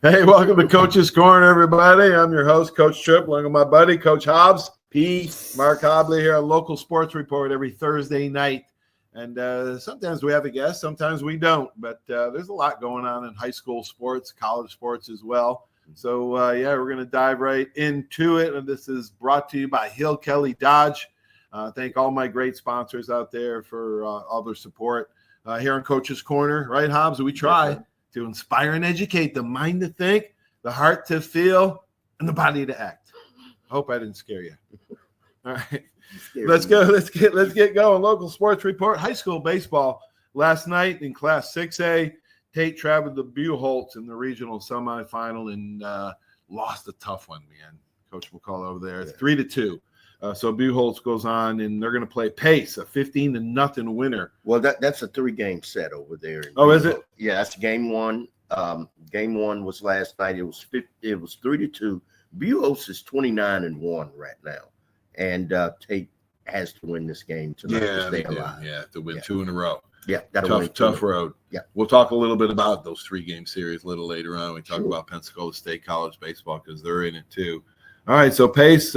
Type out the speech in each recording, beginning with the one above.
Hey, welcome to Coach's Corner, everybody. I'm your host, Coach Tripp, along with my buddy, Coach Hobbs. Peace. Mark Hobley here on Local Sports Report every Thursday night. And sometimes we have a guest, sometimes we don't. But there's a lot going on in high school sports, college sports as well. So, we're going to dive right into it. And this is brought to you by Hill Kelly Dodge. Thank all my great sponsors out there for all their support. Here on Coach's Corner, right, Hobbs? We try to inspire and educate the mind to think, the heart to feel, and the body to act. I hope I didn't scare you. All right, let's go. Let's get going. Local sports report. High school baseball last night in Class 6A. Tate traveled to Buchholz in the regional semifinal and lost a tough one, man. Coach McCall over there, 3-2. So Buchholz goes on, and they're going to play Pace, a 15-0 winner. Well, that's a 3-game set over there. Oh, is it? Yeah, that's game one. Game one was last night. It was 3-2. Buchholz is 29-1 right now, and Tate has to win this game tonight to stay alive. Yeah, to win 2 in a row. Yeah, tough road. Yeah, we'll talk a little bit about those 3-game series a little later on. We talk about Pensacola State College baseball because they're in it too. All right, so Pace.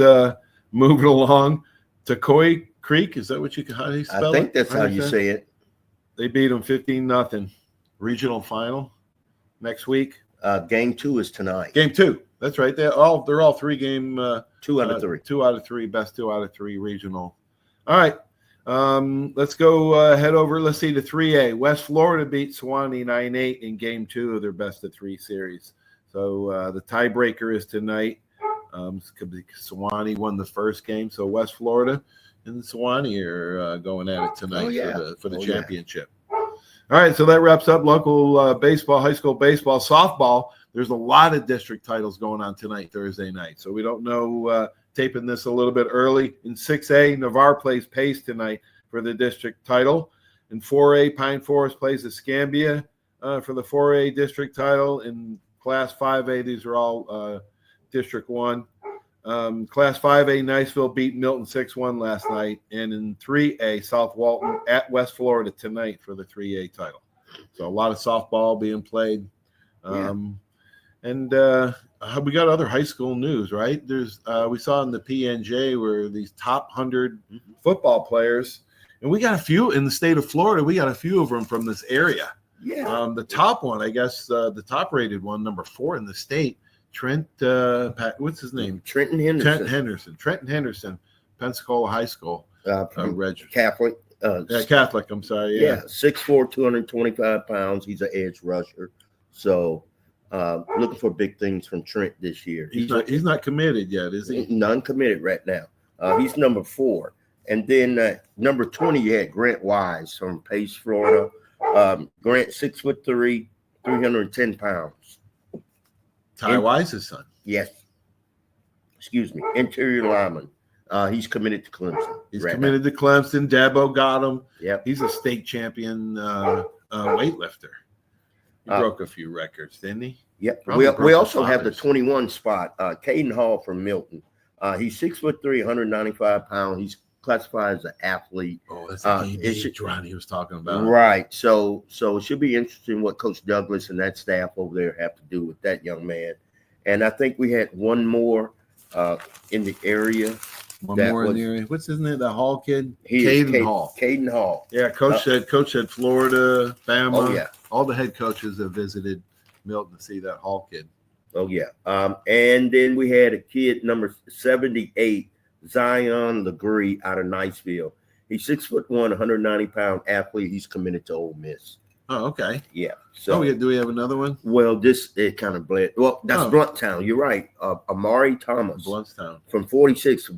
Moving along to Coy Creek. Is that what how do you spell it? I think that's how you say it. They beat them 15-0. Regional final next week. Game 2 is tonight. Game 2. That's right. They're all 3-game. 2 out of 3. 2 out of 3. Best 2 out of 3 regional. All right. Let's go head over. Let's see the 3A. West Florida beat Sewanee 9-8 in Game 2 of their best of 3 series. So the tiebreaker is tonight. Sewanee won the first game, so West Florida and Sewanee are going at it tonight for the championship. All right, so that wraps up local baseball, high school baseball, softball. There's a lot of district titles going on tonight, Thursday night. So we don't know, taping this a little bit early. In 6A, Navarre plays Pace tonight for the district title. In 4A, Pine Forest plays Escambia for the 4A district title. In Class 5A, these are all District 1. Class 5A, Niceville beat Milton 6-1 last night. And in 3A, South Walton at West Florida tonight for the 3A title. So a lot of softball being played. And we got other high school news, right? There's we saw in the PNJ where these top 100 football players, and we got a few in the state of Florida. We got a few of them from this area. Yeah. The top one, I guess, the top rated one, number 4 in the state, Trent, what's his name? Trenton Henderson, Pensacola High School. Catholic. Catholic, I'm sorry. Yeah. 6'4", 225 pounds. He's an edge rusher. So looking for big things from Trent this year. He's not committed yet, is he? Non-committed right now. He's number 4. And then number 20, you had Grant Wise from Pace, Florida. Grant, 6'3", 310 pounds. Ty Wise's son. Yes. Excuse me. Interior lineman. He's committed to Clemson. He's committed to Clemson. Dabo got him. Yep. He's a state champion weightlifter. He broke a few records, didn't he? Yep. We also have the 21 spot. Caden Hall from Milton. He's 6'3", 195 pounds. He's classified as an athlete. Oh, that's the Ronnie was talking about. Right. So it should be interesting what Coach Douglas and that staff over there have to do with that young man. And I think we had one more in the area. In the area. What's his name? The Hall kid? Caden Hall. Yeah, Coach said Florida, Bama. Oh, yeah. All the head coaches have visited Milton to see that Hall kid. Oh, yeah. And then we had a kid, number 78, Zion Legree out of Niceville. He's 6'1", 190-pound athlete. He's committed to Ole Miss. Oh, okay. Yeah. So do we have another one? Well, it kind of bled. Well, that's Bluntstown. You're right. Amari Thomas. Bluntstown. From 46.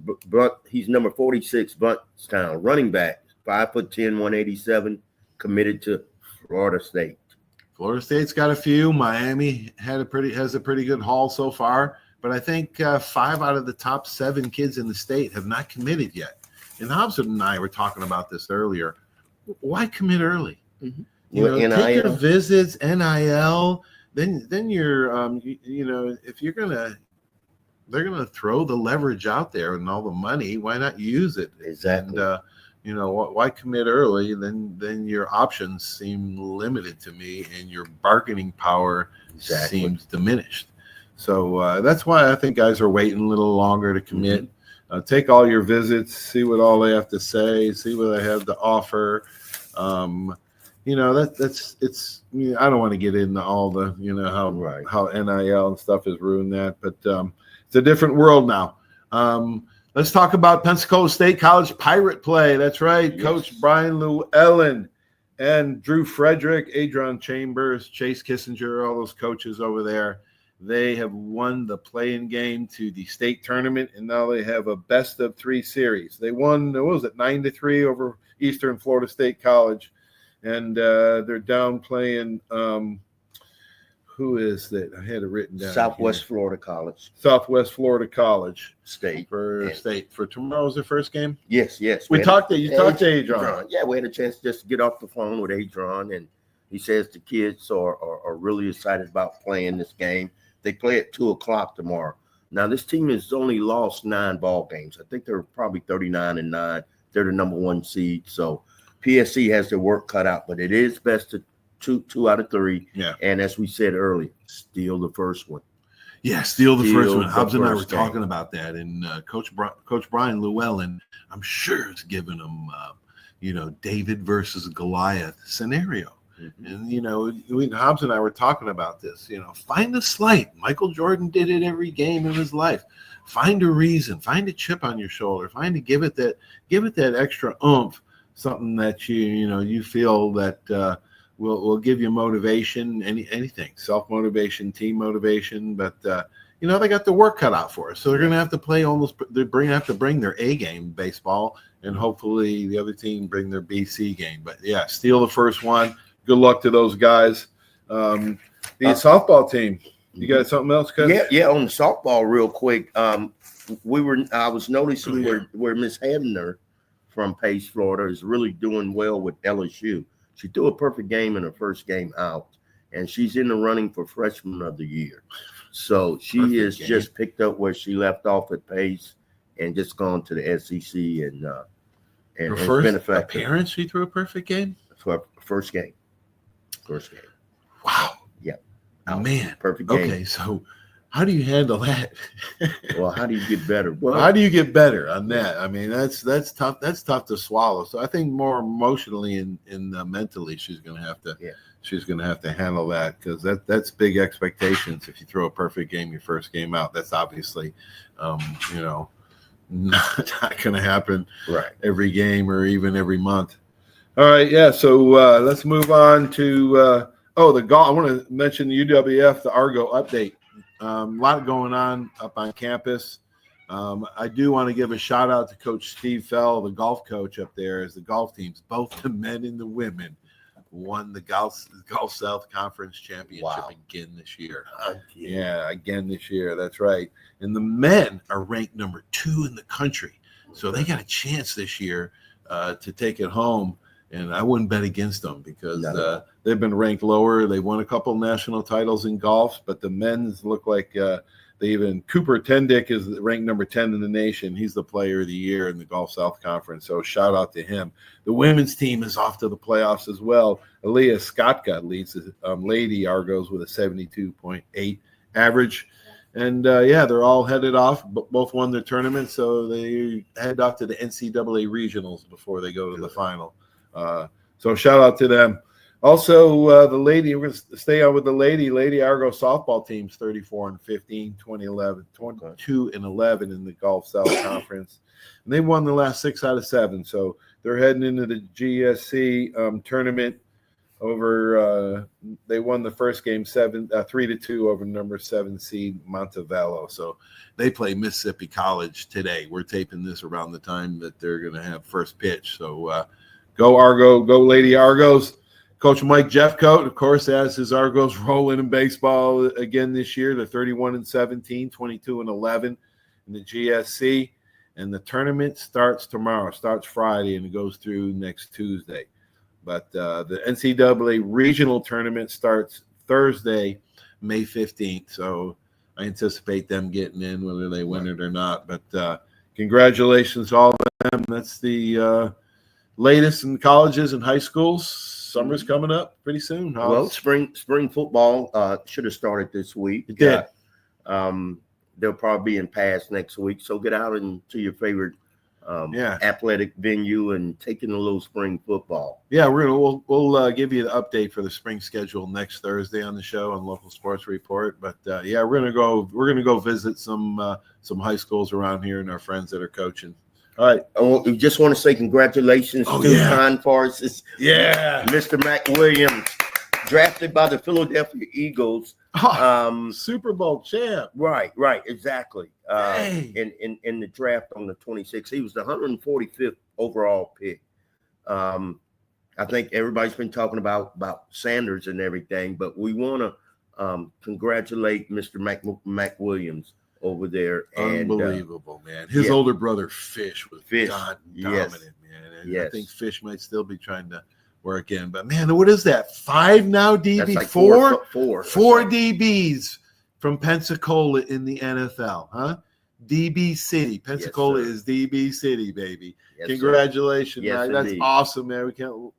He's number 46, Bluntstown. Running back, 5'10", 187, committed to Florida State. Florida State's got a few. Miami has a pretty good haul so far. But I think 5 out of the top 7 kids in the state have not committed yet. And Hobbs and I were talking about this earlier. Why commit early? Mm-hmm. Take your visits, NIL. Then you're, if they're gonna throw the leverage out there and all the money. Why not use it? Exactly. And why commit early? Then your options seem limited to me, and your bargaining power seems diminished. So that's why I think guys are waiting a little longer to commit. Take all your visits, see what all they have to say, see what they have to offer. That's I don't want to get into all the how NIL and stuff has ruined that, but it's a different world now. Let's talk about Pensacola State College Pirate play. That's right, yes. Coach Brian Llewellyn and Drew Frederick, Adron Chambers, Chase Kissinger, all those coaches over there. They have won the play-in game to the state tournament, and now they have a best-of-3 series. They won, 9-3 over Eastern Florida State College, and they're down playing who is that? I had it written down. Southwest Florida College. Southwest Florida College. State. For tomorrow's the first game? Yes. You talked to Adron. Yeah, we had a chance just to get off the phone with Adron, and he says the kids are really excited about playing this game. They play at 2:00 tomorrow. Now, this team has only lost 9 ball games. I think they're probably 39-9. They're the number 1 seed. So PSC has their work cut out, but it is best of two out of 3. Yeah. And as we said earlier, steal the first one. Yeah, steal the first one. Hobbs and I were talking about that. And Coach Brian Llewellyn, I'm sure, is giving them, David versus Goliath scenario. Mm-hmm. And, Hobbs and I were talking about this, find a slight. Michael Jordan did it every game of his life. Find a reason, find a chip on your shoulder, give it that extra oomph, something that you feel that will give you motivation, anything, self-motivation, team motivation. But, they got the work cut out for us. So they're going to have to play have to bring their A game baseball, and hopefully the other team bring their BC game. But, yeah, steal the first one. Good luck to those guys. The softball team. You got something else, Coach? Yeah. On the softball, real quick. I was noticing where Miss Hebner from Pace, Florida, is really doing well with LSU. She threw a perfect game in her first game out, and she's in the running for Freshman of the Year. So she has just picked up where she left off at Pace and just gone to the SEC and her first appearance. She threw a perfect game. First game. Wow. Yeah. Man. Perfect game. Okay, so how do you handle that? Well, how do you get better? Well, how do you get better on that? I mean, that's tough. That's tough to swallow. So I think more emotionally and mentally, she's going to have to handle that, because that's big expectations. If you throw a perfect game your first game out, that's obviously, not going to happen every game or even every month. All right, yeah. So let's move on to the golf. I want to mention the UWF, the Argo update. A lot going on up on campus. I do want to give a shout out to Coach Steve Fell, the golf coach up there, as the golf teams, both the men and the women, won the Gulf South Conference Championship again this year. Again this year. That's right. And the men are ranked number 2 in the country, so they got a chance this year to take it home. And I wouldn't bet against them, because they've been ranked lower. They won a couple national titles in golf, but the men's look like Cooper Tendick is ranked number 10 in the nation. He's the player of the year in the Gulf South Conference, so shout out to him. The women's team is off to the playoffs as well. Aaliyah Skotka leads the Lady Argos with a 72.8 average. And, they're all headed off. Both won their tournament, so they head off to the NCAA regionals before they go to the final. So shout out to them. Also, the lady, we're going to stay on with the Lady Argo softball teams, 34-15, 2011, 22-11 in the Gulf South Conference. And they won the last 6 out of 7. So they're heading into the GSC tournament over. They won the first game 3-2 over number 7 seed Montevallo. So they play Mississippi College today. We're taping this around the time that they're going to have first pitch. So go Argo, go Lady Argos. Coach Mike Jeffcoat, of course, has his Argos rolling in baseball again this year. They're 31-17, 22-11 in the GSC. And the tournament starts tomorrow, starts Friday, and it goes through next Tuesday. But the NCAA regional tournament starts Thursday, May 15th. So I anticipate them getting in, whether they win it or not. But congratulations to all of them. That's the latest in colleges and high schools? Summer's coming up pretty soon. Huh? Well, spring football should have started this week. It did. They'll probably be in pass next week. So get out into your favorite athletic venue and take in a little spring football. Yeah, we'll give you the update for the spring schedule next Thursday on the show on Local Sports Report. But we're gonna go visit some high schools around here and our friends that are coaching. All right. We just want to say congratulations to Con Forces. Yeah. Mr. Mac Williams, drafted by the Philadelphia Eagles. Super Bowl champ. Right, exactly. In the draft on the 26th. He was the 145th overall pick. I think everybody's been talking about Sanders and everything, but we want to congratulate Mr. Mac Williams over there. Unbelievable, man. His older brother Fish was dominant, man. And I think Fish might still be trying to work in. But man, what is that? 5 now, DB? Like four four DBs from Pensacola in the NFL, huh? DB City. Pensacola is DB City, baby. Yes, congratulations, man. That's awesome, man. We can't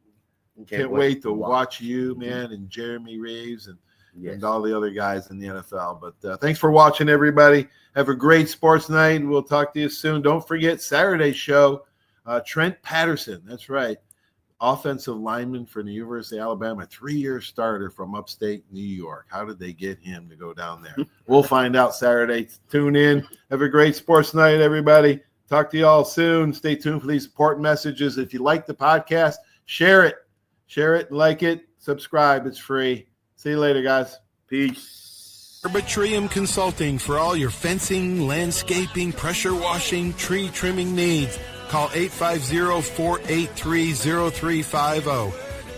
wait to watch you, man, and Jeremy Reeves and all the other guys in the NFL. But thanks for watching, everybody. Have a great sports night. We'll talk to you soon. Don't forget Saturday's show, Trent Patterson. That's right. Offensive lineman for the University of Alabama, 3-year starter from upstate New York. How did they get him to go down there? We'll find out Saturday. Tune in. Have a great sports night, everybody. Talk to you all soon. Stay tuned for these important messages. If you like the podcast, share it. Share it, like it, subscribe. It's free. See you later, guys. Peace. Arbitrium Consulting for all your fencing, landscaping, pressure washing, tree trimming needs. Call 850-483-0350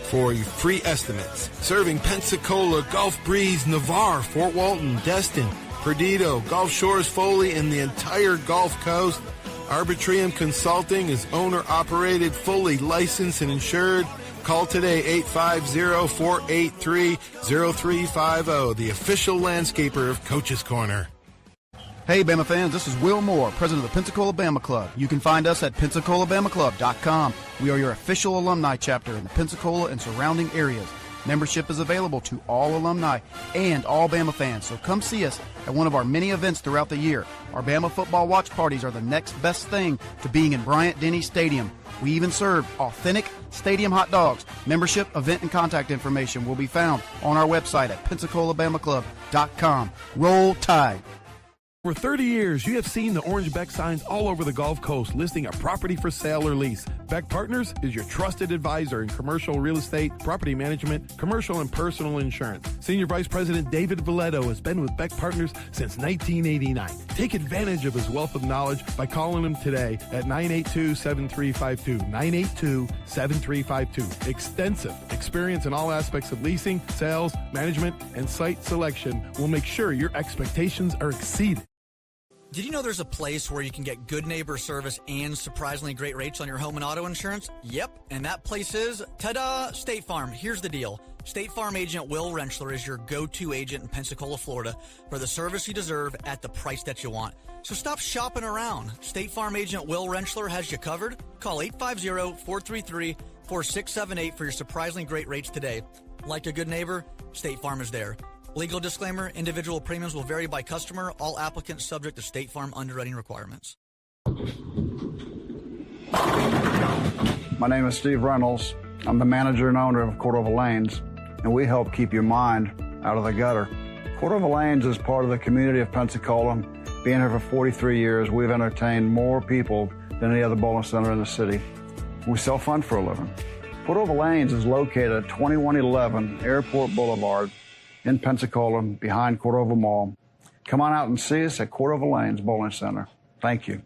for your free estimates. Serving Pensacola, Gulf Breeze, Navarre, Fort Walton, Destin, Perdido, Gulf Shores, Foley, and the entire Gulf Coast. Arbitrium Consulting is owner-operated, fully licensed and insured. Call today, 850-483-0350, the official landscaper of Coach's Corner. Hey, Bama fans, this is Will Moore, president of the Pensacola Bama Club. You can find us at PensacolaBamaClub.com. We are your official alumni chapter in the Pensacola and surrounding areas. Membership is available to all alumni and all Bama fans, so come see us at one of our many events throughout the year. Our Bama football watch parties are the next best thing to being in Bryant-Denny Stadium. We even serve authentic stadium hot dogs. Membership, event, and contact information will be found on our website at PensacolaBamaClub.com. Roll Tide. For 30 years, you have seen the orange Beck signs all over the Gulf Coast listing a property for sale or lease. Beck Partners is your trusted advisor in commercial real estate, property management, commercial and personal insurance. Senior Vice President David Valletto has been with Beck Partners since 1989. Take advantage of his wealth of knowledge by calling him today at 982-7352. 982-7352. Extensive experience in all aspects of leasing, sales, management, and site selection will make sure your expectations are exceeded. Did you know there's a place where you can get good neighbor service and surprisingly great rates on your home and auto insurance? Yep, and that place is, ta-da, State Farm. Here's the deal. State Farm agent Will Rentschler is your go-to agent in Pensacola, Florida for the service you deserve at the price that you want. So stop shopping around. State Farm agent Will Rentschler has you covered. Call 850-433-4678 for your surprisingly great rates today. Like a good neighbor, State Farm is there. Legal disclaimer, individual premiums will vary by customer. All applicants subject to State Farm underwriting requirements. My name is Steve Reynolds. I'm the manager and owner of Cordova Lanes, and we help keep your mind out of the gutter. Cordova Lanes is part of the community of Pensacola. Being here for 43 years, we've entertained more people than any other bowling center in the city. We self-fund for a living. Cordova Lanes is located at 2111 Airport Boulevard in Pensacola, behind Cordova Mall. Come on out and see us at Cordova Lanes Bowling Center. Thank you.